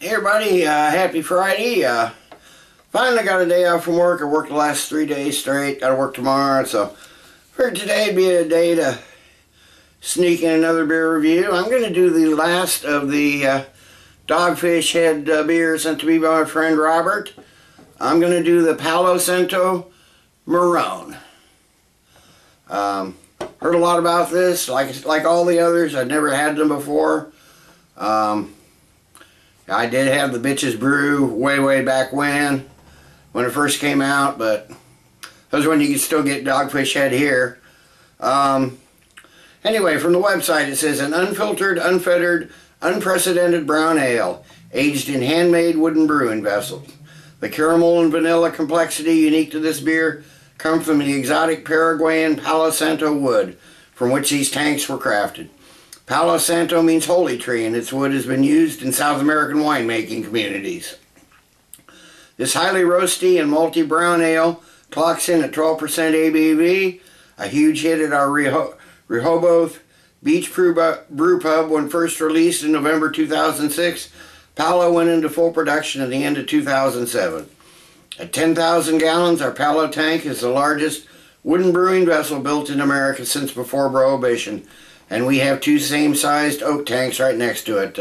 Hey everybody, happy Friday. Finally got a day off from work. I worked the last 3 days straight. Got to work tomorrow, so figured today would be a day to sneak in another beer review. I'm going to do the last of the Dogfish head beer sent to me by my friend Robert. I'm going to do the Palo Santo Marron. Heard a lot about this, like all the others. I'd never had them before. I did have the Bitches Brew way back when it first came out, but that was when you could still get Dogfish head here. Anyway, from the website it says, an unfiltered, unfettered, unprecedented brown ale, aged in handmade wooden brewing vessels. The caramel and vanilla complexity unique to this beer come from the exotic Paraguayan Palo Santo wood from which these tanks were crafted. Palo Santo means holy tree, and its wood has been used in South American winemaking communities. This highly roasty and malty brown ale clocks in at 12% ABV, a huge hit at our Rehoboth Beach brewpub when first released in November 2006. Palo went into full production at the end of 2007. At 10,000 gallons, our Palo tank is the largest wooden brewing vessel built in America since before Prohibition. And we have two same-sized oak tanks right next to it.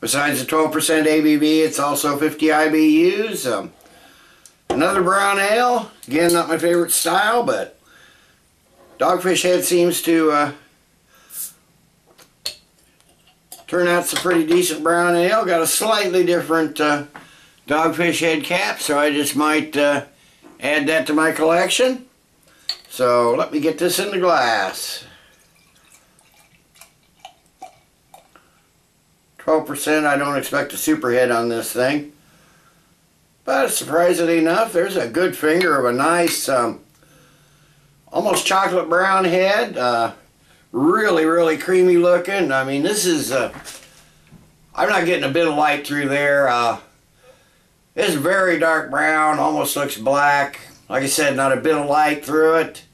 Besides the 12% ABV, it's also 50 IBUs. Another brown ale. Again, not my favorite style, but Dogfish head seems to turn out some pretty decent brown ale. Got a slightly different Dogfish head cap, so I just might add that to my collection. So let me get this in the glass. 12%, I don't expect a super hit on this thing. But surprisingly enough, there's a good finger of a nice, almost chocolate brown head. Really creamy looking. I mean, this is, I'm not getting a bit of light through there. It's very dark brown, almost looks black. Like I said, not a bit of light through it.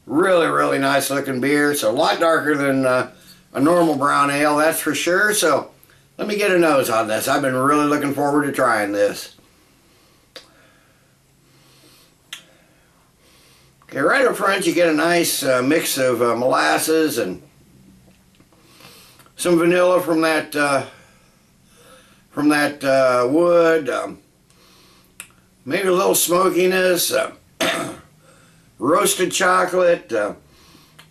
Really nice looking beer. So a lot darker than a normal brown ale, that's for sure. So let me get a nose on this. I've been really looking forward to trying this. Okay, right up front you get a nice mix of molasses and some vanilla from that wood. Maybe a little smokiness, roasted chocolate,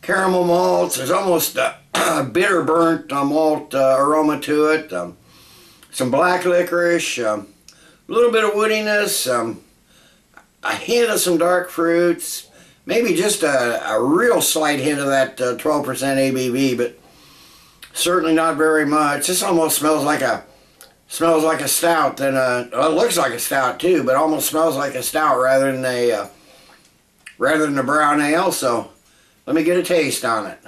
caramel malts. There's almost a bitter burnt malt aroma to it. Some black licorice, a little bit of woodiness, a hint of some dark fruits, maybe just a real slight hint of that 12% ABV, but certainly not very much. This almost smells like a stout. Than well, it looks like a stout too, but almost smells like a stout rather than a brown ale. So let me get a taste on it.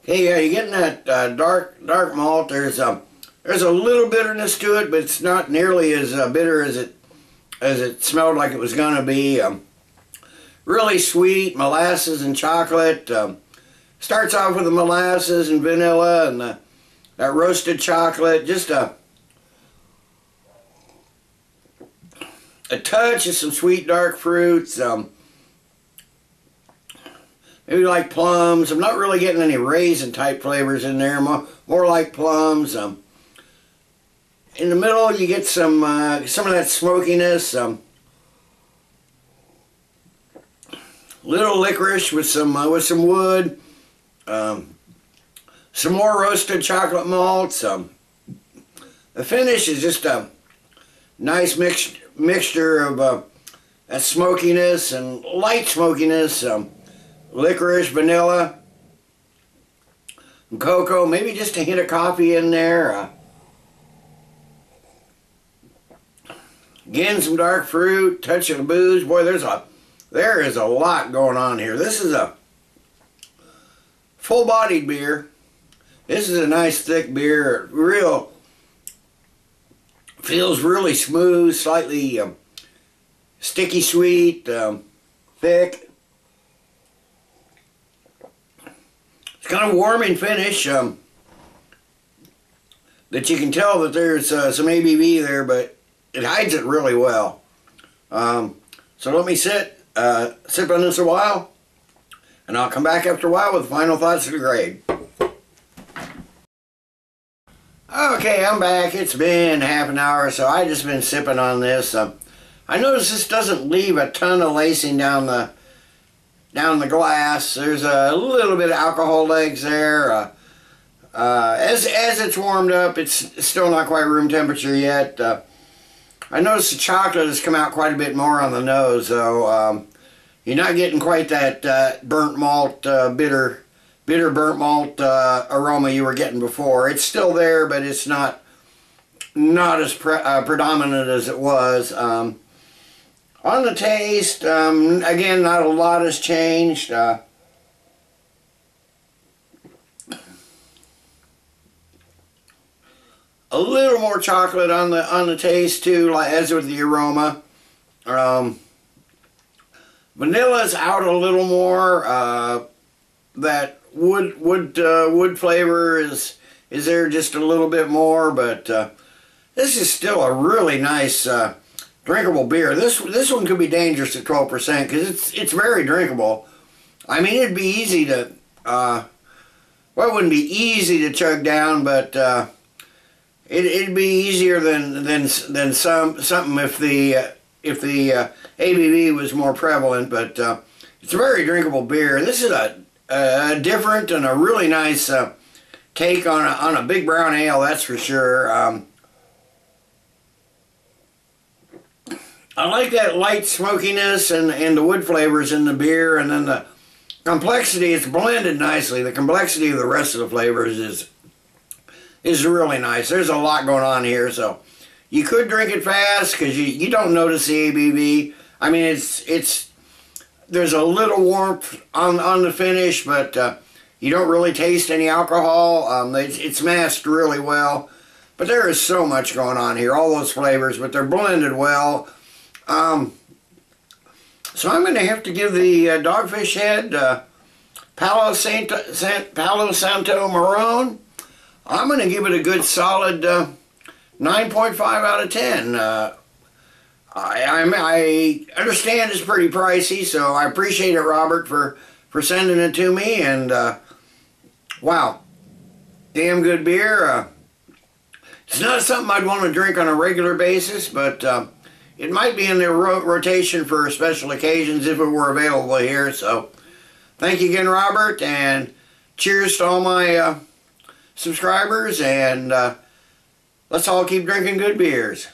Okay, yeah, you're getting that dark malt. There's a little bitterness to it, but it's not nearly as bitter as it smelled like it was gonna be. Really sweet molasses and chocolate. Starts off with the molasses and vanilla and that roasted chocolate. Just a touch of some sweet dark fruits. Maybe like plums. I'm not really getting any raisin type flavors in there. More like plums. In the middle you get some of that smokiness. Little licorice with some wood. Some more roasted chocolate malts. The finish is just a nice mixture of that smokiness and light smokiness. Licorice, vanilla, and cocoa, maybe just a hint of coffee in there. Again, some dark fruit, touch of booze. Boy, there is a lot going on here. This is a full-bodied beer. This is a nice thick beer. Feels really smooth, slightly sticky sweet, thick. kind of warming finish. That you can tell that there's some ABV there, but it hides it really well. So let me sip on this a while, and I'll come back after a while with final thoughts of the grade. Okay, I'm back. It's been half an hour, so I just been sipping on this. I notice this doesn't leave a ton of lacing down the glass. There's a little bit of alcohol legs there. As it's warmed up, it's still not quite room temperature yet. I noticed the chocolate has come out quite a bit more on the nose, so you're not getting quite that burnt malt, bitter burnt malt aroma you were getting before. It's still there, but it's not as predominant as it was. On the taste, again, not a lot has changed. A little more chocolate on the taste too, like as with the aroma. Vanilla's out a little more. That wood flavor is there just a little bit more, but this is still a really nice drinkable beer. This one could be dangerous at 12% because it's very drinkable. I mean, it'd be easy to well, it wouldn't be easy to chug down, but it'd be easier than something if the ABV was more prevalent. But it's a very drinkable beer. This is a different and a really nice take on a big brown ale, that's for sure. I like that light smokiness and the wood flavors in the beer, and then the complexity. It's blended nicely. The complexity of the rest of the flavors is really nice. There's a lot going on here, so you could drink it fast because you don't notice the ABV. I mean, there's a little warmth on the finish, but you don't really taste any alcohol. It's masked really well, but there is so much going on here. All those flavors, but they're blended well. So I'm going to have to give the Dogfish Head Palo Santo Marron. I'm going to give it a good solid 9.5 out of 10. I understand it's pretty pricey, so I appreciate it, Robert, for sending it to me. And wow, damn good beer. It's not something I'd want to drink on a regular basis, but it might be in their rotation for special occasions if it were available here. So thank you again, Robert, and cheers to all my subscribers, and let's all keep drinking good beers.